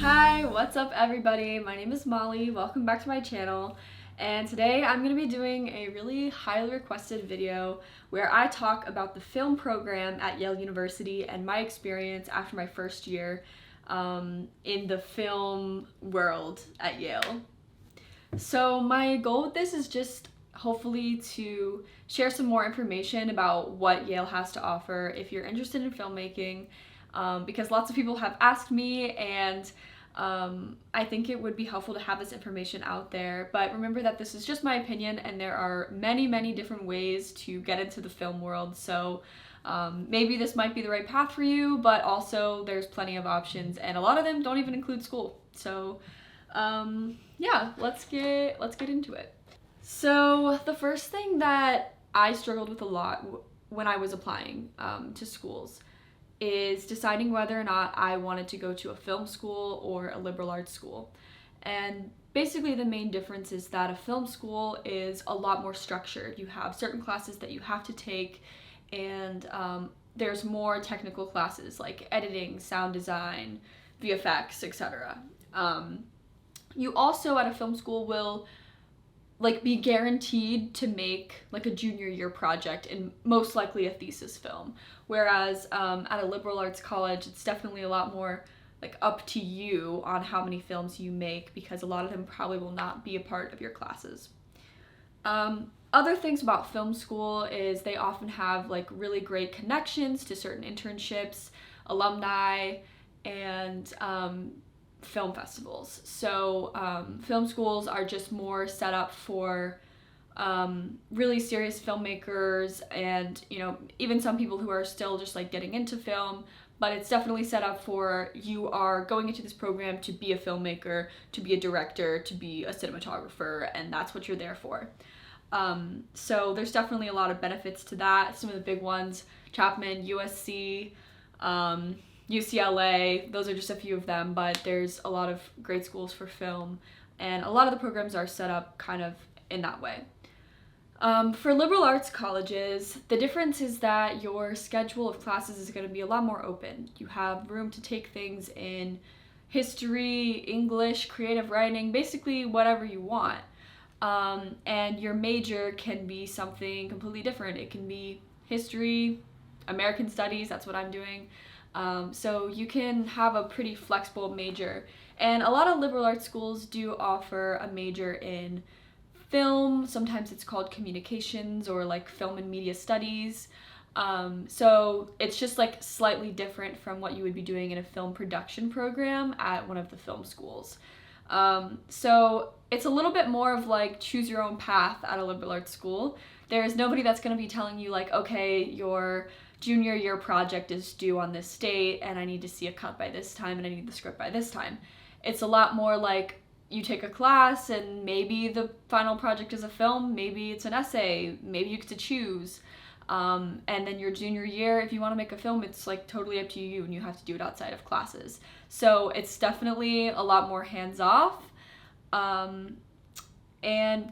Hi, what's up everybody? My name is Molly. Welcome back to my channel. And today I'm going to be doing a really highly requested video where I talk about the film program at Yale University and my experience after my first year in the film world at Yale. So my goal with this is just hopefully to share some more information about what Yale has to offer if you're interested in filmmaking, because lots of people have asked me, and I think it would be helpful to have this information out there. But remember that this is just my opinion, and there are many different ways to get into the film world. So maybe this might be the right path for you, but also there's plenty of options, and a lot of them don't even include school. So yeah, let's get into it. So the first thing that I struggled with a lot when I was applying to schools is deciding whether or not I wanted to go to a film school or a liberal arts school. And basically the main difference is that a film school is a lot more structured. You have certain classes that you have to take, and there's more technical classes like editing, sound design, VFX, etc. You also at a film school will be guaranteed to make like a junior year project and most likely a thesis film, whereas at a liberal arts college it's definitely a lot more like up to you on how many films you make, because a lot of them probably will not be a part of your classes. Other things about film school is they often have like really great connections to certain internships, alumni, and film festivals. So film schools are just more set up for really serious filmmakers, and even some people who are still just like getting into film, but it's definitely set up for you are going into this program to be a filmmaker, to be a director, to be a cinematographer, and that's what you're there for. So there's definitely a lot of benefits to that. Some of the big ones: Chapman, USC, UCLA, those are just a few of them, but there's a lot of great schools for film, and a lot of the programs are set up kind of in that way. For liberal arts colleges, the difference is that your schedule of classes is going to be a lot more open. You have room to take things in history, English, creative writing, basically whatever you want. And your major can be something completely different. It can be history, American studies, that's what I'm doing. So you can have a pretty flexible major, and a lot of liberal arts schools do offer a major in film. Sometimes it's called communications or like film and media studies. So it's just like slightly different from what you would be doing in a film production program at one of the film schools. So it's a little bit more of like choose your own path at a liberal arts school. There's nobody that's going to be telling you like, okay, your junior year project is due on this date and I need to see a cut by this time and I need the script by this time. It's a lot more like you take a class and maybe the final project is a film, maybe it's an essay, maybe you get to choose. And then your junior year, if you want to make a film, it's like totally up to you and you have to do it outside of classes. So it's definitely a lot more hands-off. And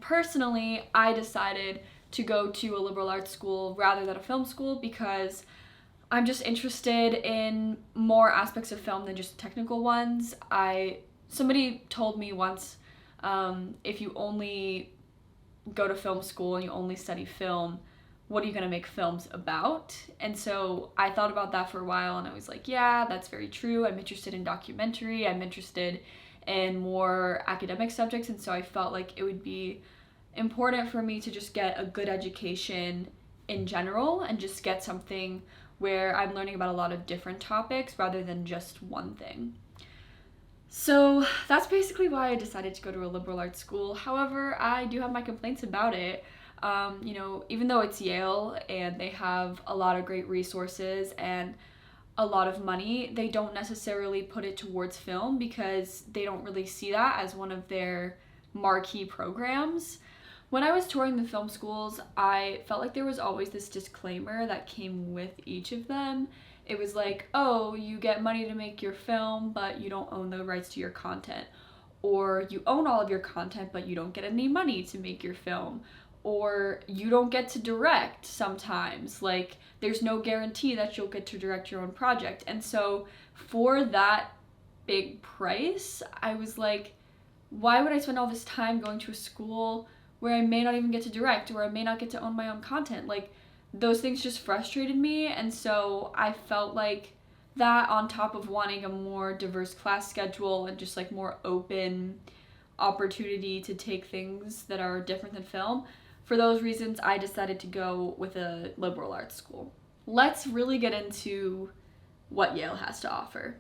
personally, I decided to go to a liberal arts school rather than a film school because I'm just interested in more aspects of film than just technical ones. Somebody told me once, if you only go to film school and you only study film, what are you going to make films about? And so I thought about that for a while, and I was like, yeah, that's very true. I'm interested in documentary. I'm interested in more academic subjects, and so I felt like it would be important for me to just get a good education in general and just get something where I'm learning about a lot of different topics rather than just one thing. So that's basically why I decided to go to a liberal arts school. However, I do have my complaints about it. Even though it's Yale and they have a lot of great resources and a lot of money, they don't necessarily put it towards film because they don't really see that as one of their marquee programs. When I was touring the film schools, I felt like there was always this disclaimer that came with each of them. It was like, oh, you get money to make your film, but you don't own the rights to your content. Or you own all of your content, but you don't get any money to make your film. Or you don't get to direct sometimes. Like, there's no guarantee that you'll get to direct your own project. And so for that big price, I was like, why would I spend all this time going to a school where I may not even get to direct, or I may not get to own my own content? Like, those things just frustrated me, and so I felt like that, on top of wanting a more diverse class schedule and just like more open opportunity to take things that are different than film, for those reasons I decided to go with a liberal arts school. Let's really get into what Yale has to offer.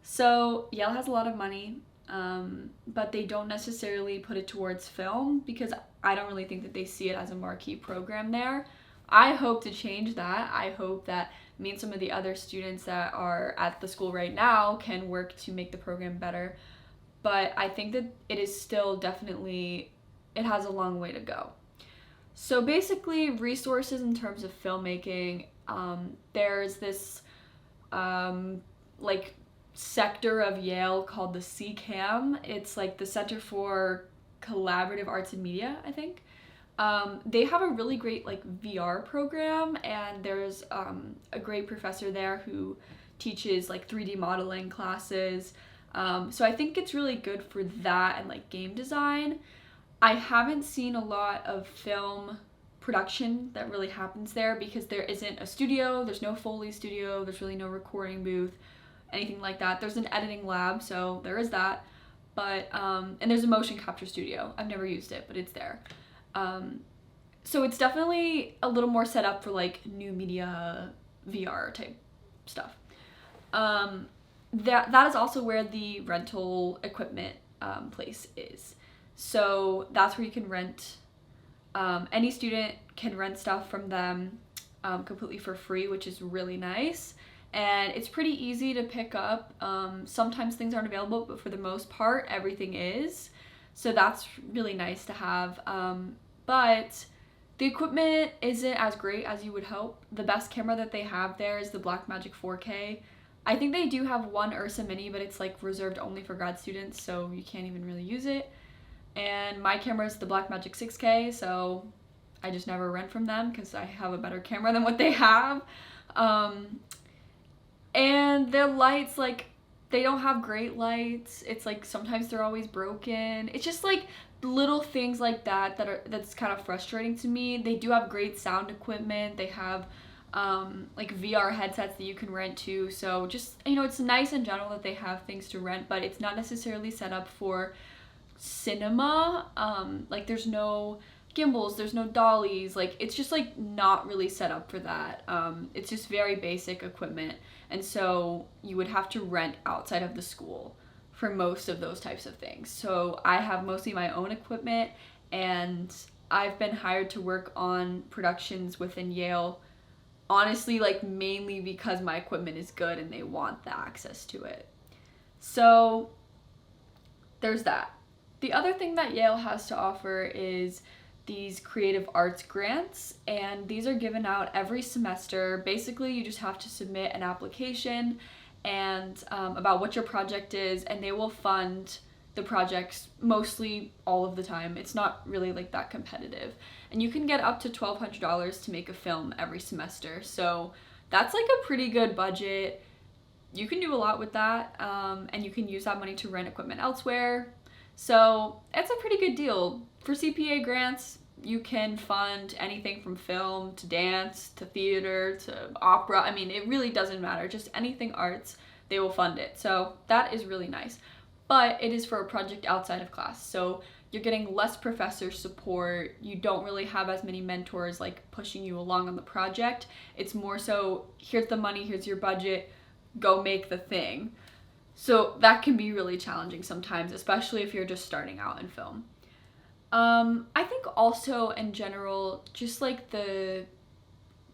So Yale has a lot of money, but they don't necessarily put it towards film because I don't really think that they see it as a marquee program there. I hope to change that. I hope that me and some of the other students that are at the school right now can work to make the program better. But I think that it is still definitely, it has a long way to go. So basically, resources in terms of filmmaking, there's this like sector of Yale called the CCAM. It's like the Center for Collaborative Arts and Media, I think. They have a really great like VR program, and there's a great professor there who teaches like 3D modeling classes. So I think it's really good for that and like game design. I haven't seen a lot of film production that really happens there because there isn't a studio, there's no Foley studio, there's really no recording booth, anything like that. There's an editing lab, so there is that. But, and there's a motion capture studio. I've never used it, but it's there. So it's definitely a little more set up for like new media VR type stuff. That is also where the rental equipment place is. So that's where you can rent. Any student can rent stuff from them completely for free, which is really nice. And it's pretty easy to pick up. Sometimes things aren't available, but for the most part, everything is. So that's really nice to have. But the equipment isn't as great as you would hope. The best camera that they have there is the Blackmagic 4K. I think they do have one Ursa Mini, but it's like reserved only for grad students, so you can't even really use it. And my camera is the Blackmagic 6K, so I just never rent from them because I have a better camera than what they have. And their lights, like, they don't have great lights. It's like sometimes they're always broken. It's just like little things like that's kind of frustrating to me. They do have great sound equipment. They have like VR headsets that you can rent too. So just, you know, it's nice in general that they have things to rent, but it's not necessarily set up for cinema. Like there's no gimbals, there's no dollies, like it's just like not really set up for that. It's just very basic equipment, and so you would have to rent outside of the school for most of those types of things. So I have mostly my own equipment, and I've been hired to work on productions within Yale, honestly, like mainly because my equipment is good and they want the access to it. So there's that. The other thing that Yale has to offer is these creative arts grants, and these are given out every semester. Basically, you just have to submit an application and about what your project is, and they will fund the projects mostly all of the time. It's not really like that competitive. And you can get up to $1,200 to make a film every semester. So that's like a pretty good budget. You can do a lot with that, and you can use that money to rent equipment elsewhere. So it's a pretty good deal. For CPA grants, you can fund anything from film to dance to theater to opera. I mean, it really doesn't matter. Just anything arts, they will fund it. So that is really nice. But it is for a project outside of class. So you're getting less professor support. You don't really have as many mentors like pushing you along on the project. It's more so, here's the money, here's your budget, go make the thing. So that can be really challenging sometimes, especially if you're just starting out in film. I think also in general, just like the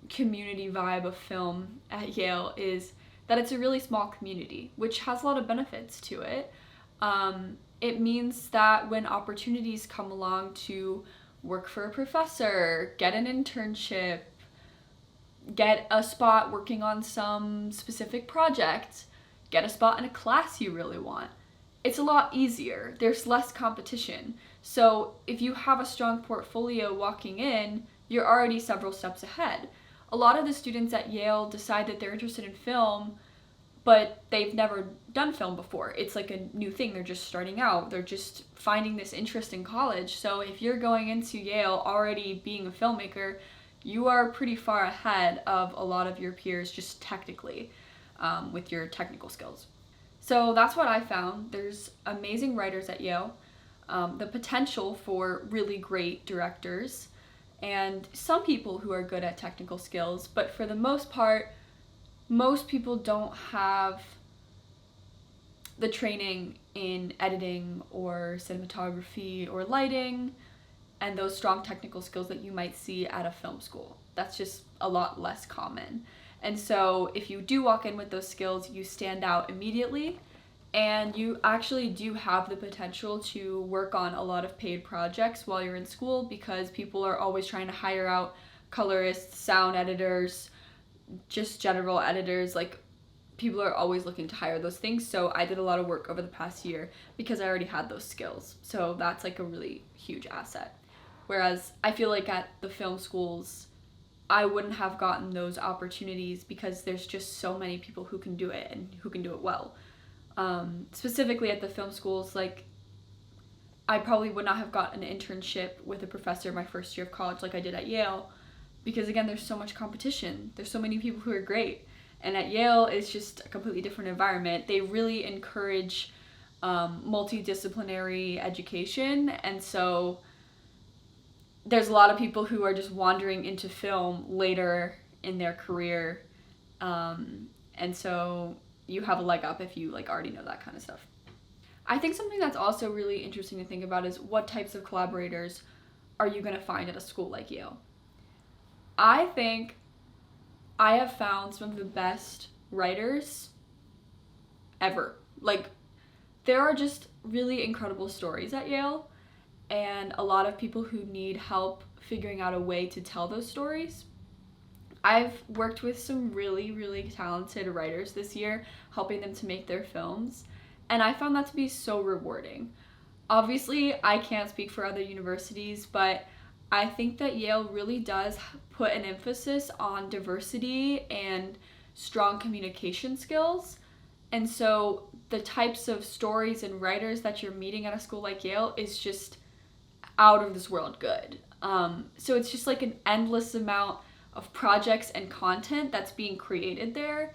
community vibe of film at Yale is that it's a really small community, which has a lot of benefits to it. It means that when opportunities come along to work for a professor, get an internship, get a spot working on some specific project, get a spot in a class you really want, it's a lot easier. There's less competition. So if you have a strong portfolio walking in, you're already several steps ahead. A lot of the students at Yale decide that they're interested in film but they've never done film before. It's like a new thing. They're just starting out. They're just finding this interest in college. So if you're going into Yale already being a filmmaker, you are pretty far ahead of a lot of your peers just technically, with your technical skills. So that's what I found. There's amazing writers at Yale, the potential for really great directors, and some people who are good at technical skills, but for the most part, most people don't have the training in editing or cinematography or lighting and those strong technical skills that you might see at a film school. That's just a lot less common. And so if you do walk in with those skills, you stand out immediately, and you actually do have the potential to work on a lot of paid projects while you're in school, because people are always trying to hire out colorists, sound editors, just general editors. Like, people are always looking to hire those things. So I did a lot of work over the past year because I already had those skills. So that's like a really huge asset. Whereas I feel like at the film schools, I wouldn't have gotten those opportunities because there's just so many people who can do it and who can do it well. Specifically at the film schools, like, I probably would not have got an internship with a professor my first year of college like I did at Yale, because again, there's so much competition. There's so many people who are great. And at Yale, it's just a completely different environment. They really encourage multidisciplinary education, and so there's a lot of people who are just wandering into film later in their career, and so you have a leg up if you like already know that kind of stuff. I think something that's also really interesting to think about is what types of collaborators are you going to find at a school like Yale. I think I have found some of the best writers ever. Like, there are just really incredible stories at Yale, and a lot of people who need help figuring out a way to tell those stories. I've worked with some really, really talented writers this year, helping them to make their films, and I found that to be so rewarding. Obviously, I can't speak for other universities, but I think that Yale really does put an emphasis on diversity and strong communication skills. And so the types of stories and writers that you're meeting at a school like Yale is just out of this world good. So it's just like an endless amount of projects and content that's being created there.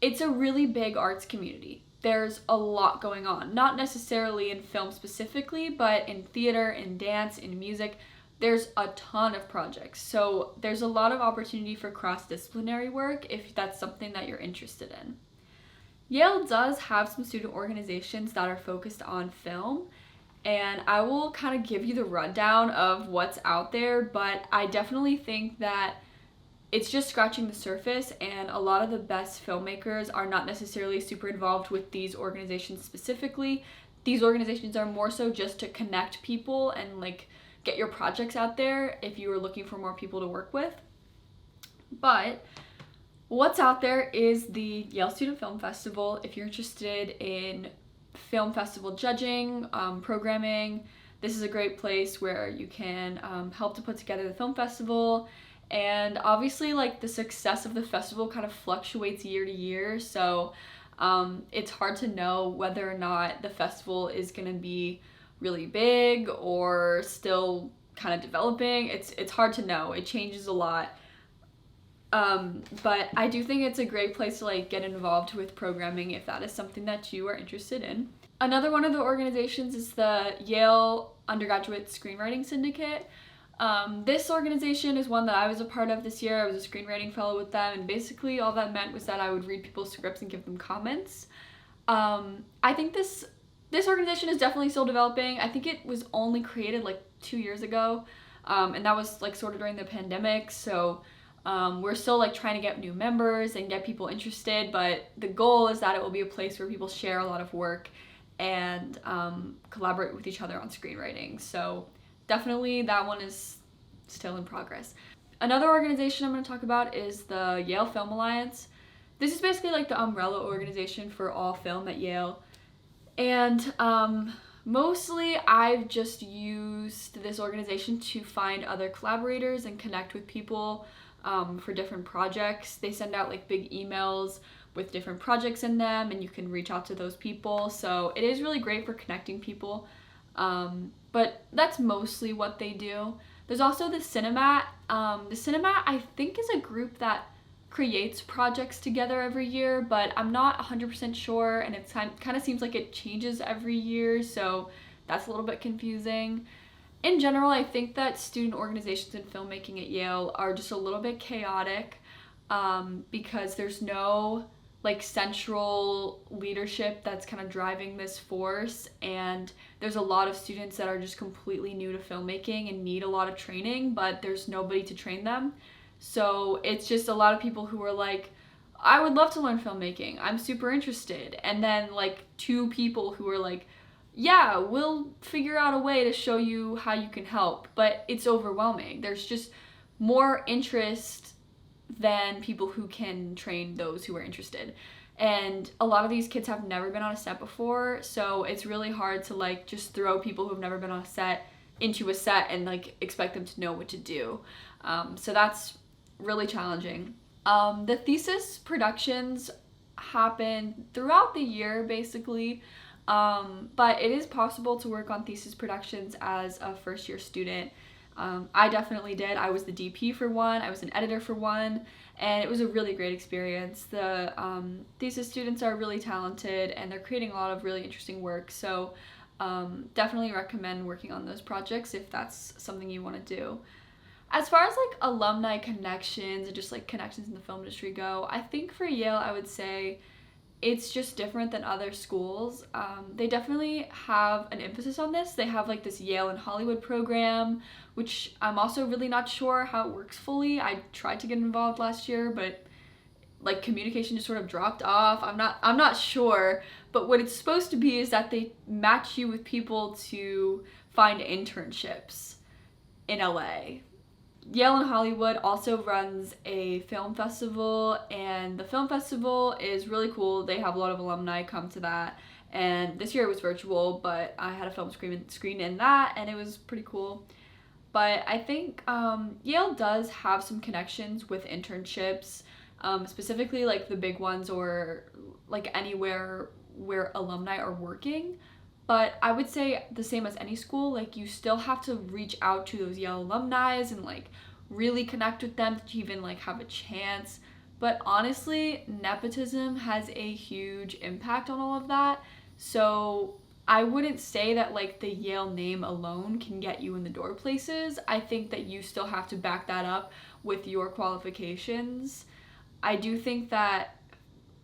It's a really big arts community. There's a lot going on, not necessarily in film specifically, but in theater, in dance, in music. There's a ton of projects. So there's a lot of opportunity for cross-disciplinary work if that's something that you're interested in. Yale does have some student organizations that are focused on film, and I will kind of give you the rundown of what's out there, but I definitely think that it's just scratching the surface, and a lot of the best filmmakers are not necessarily super involved with these organizations specifically. These organizations are more so just to connect people and like get your projects out there if you are looking for more people to work with. But what's out there is the Yale Student Film Festival. If you're interested in film festival judging, programming, this is a great place where you can help to put together the film festival. And obviously, like, the success of the festival kind of fluctuates year to year, so it's hard to know whether or not the festival is going to be really big or still kind of developing. It's hard to know. It changes a lot. But I do think it's a great place to like get involved with programming if that is something that you are interested in. Another one of the organizations is the Yale Undergraduate Screenwriting Syndicate. This organization is one that I was a part of this year. I was a screenwriting fellow with them, and basically all that meant was that I would read people's scripts and give them comments. I think this organization is definitely still developing. I think it was only created like 2 years ago, and that was like sort of during the pandemic, so we're still like trying to get new members and get people interested, but the goal is that it will be a place where people share a lot of work and collaborate with each other on screenwriting. So definitely that one is still in progress. Another organization I'm going to talk about is the Yale Film Alliance. This is basically like the umbrella organization for all film at Yale. And mostly I've just used this organization to find other collaborators and connect with people for different projects. They send out like big emails with different projects in them, and you can reach out to those people. So it is really great for connecting people. But that's mostly what they do. There's also the Cinemat. The Cinemat, I think, is a group that creates projects together every year, but I'm not 100% sure, and it kind of seems like it changes every year, so that's a little bit confusing. In general, I think that student organizations in filmmaking at Yale are just a little bit chaotic, because there's no like central leadership that's kind of driving this force, and there's a lot of students that are just completely new to filmmaking and need a lot of training, but there's nobody to train them. So it's just a lot of people who are like, I would love to learn filmmaking, I'm super interested, and then like 2 people who are like, yeah, we'll figure out a way to show you how you can help, but it's overwhelming. There's just more interest than people who can train those who are interested. And a lot of these kids have never been on a set before, so it's really hard to like just throw people who've never been on a set into a set and like expect them to know what to do. So that's really challenging. The thesis productions happen throughout the year basically, but it is possible to work on thesis productions as a first year student. I definitely did. I was the DP for one, I was an editor for one, and it was a really great experience. The thesis students are really talented and they're creating a lot of really interesting work, so definitely recommend working on those projects if that's something you want to do. As far as like alumni connections and just like connections in the film industry go, I think for Yale I would say it's just different than other schools. They definitely have an emphasis on this. They have like this Yale in Hollywood program, which I'm also really not sure how it works fully. I tried to get involved last year, but like communication just sort of dropped off. I'm not sure, but what it's supposed to be is that they match you with people to find internships in LA. Yale in Hollywood also runs a film festival, and the film festival is really cool. They have a lot of alumni come to that, and this year it was virtual, but I had a film screen in that, and it was pretty cool. But I think Yale does have some connections with internships, specifically like the big ones or like anywhere where alumni are working. But I would say the same as any school, like you still have to reach out to those Yale alumni and like really connect with them to even like have a chance. But honestly, nepotism has a huge impact on all of that. So I wouldn't say that like the Yale name alone can get you in the door places. I think that you still have to back that up with your qualifications. I do think that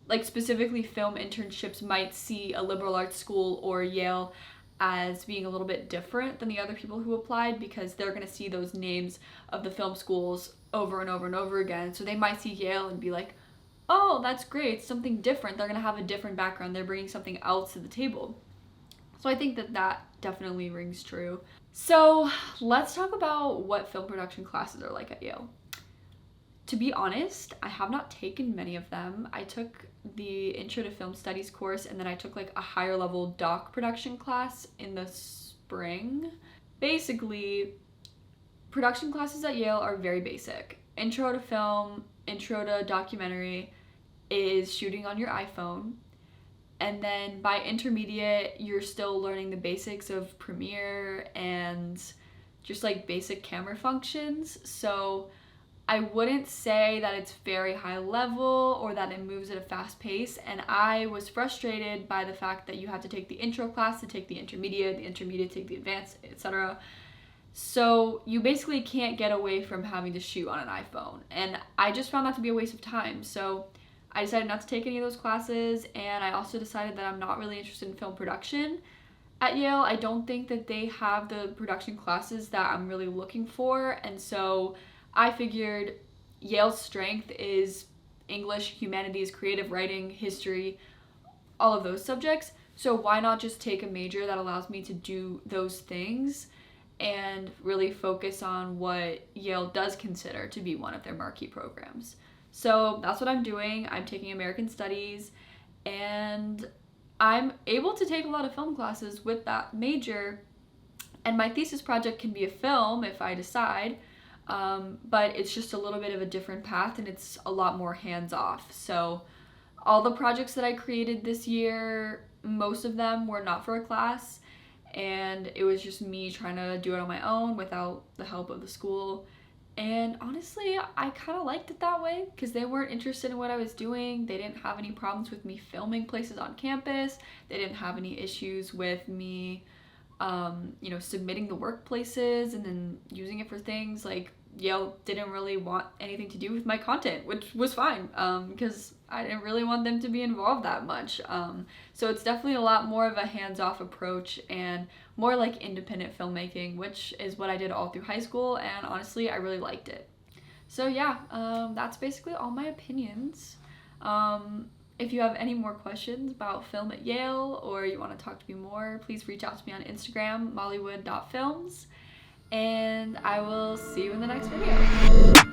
like specifically film internships might see a liberal arts school or Yale as being a little bit different than the other people who applied, because they're going to see those names of the film schools over and over and over again. So they might see Yale and be like, oh, that's great, something different. They're going to have a different background. They're bringing something else to the table. So I think that that definitely rings true. So let's talk about what film production classes are like at Yale. To be honest, I have not taken many of them. I took the Intro to Film Studies course, and then I took like a higher level doc production class in the spring. Basically, production classes at Yale are very basic. Intro to film, intro to documentary is shooting on your iPhone. And then by intermediate, you're still learning the basics of Premiere and just like basic camera functions. So I wouldn't say that it's very high level or that it moves at a fast pace, and I was frustrated by the fact that you have to take the intro class to take the intermediate take the advanced, etc. So you basically can't get away from having to shoot on an iPhone, and I just found that to be a waste of time. So I decided not to take any of those classes, and I also decided that I'm not really interested in film production at Yale. I don't think that they have the production classes that I'm really looking for, and so I figured Yale's strength is English, humanities, creative writing, history, all of those subjects. So why not just take a major that allows me to do those things and really focus on what Yale does consider to be one of their marquee programs. So that's what I'm doing. I'm taking American Studies, and I'm able to take a lot of film classes with that major, and my thesis project can be a film if I decide. But it's just a little bit of a different path, and it's a lot more hands-off. So All the projects that I created this year, most of them were not for a class, and it was just me trying to do it on my own without the help of the school. And honestly, I kind of liked it that way because they weren't interested in what I was doing. They didn't have any problems with me filming places on campus. They didn't have any issues with me, submitting the workplaces and then using it for things. Like, Yale didn't really want anything to do with my content, which was fine because I didn't really want them to be involved that much. So it's definitely a lot more of a hands-off approach and more like independent filmmaking, which is what I did all through high school, and honestly, I really liked it. So yeah, that's basically all my opinions. If you have any more questions about film at Yale or you want to talk to me more, please reach out to me on Instagram, mollywood.films, and I will see you in the next video.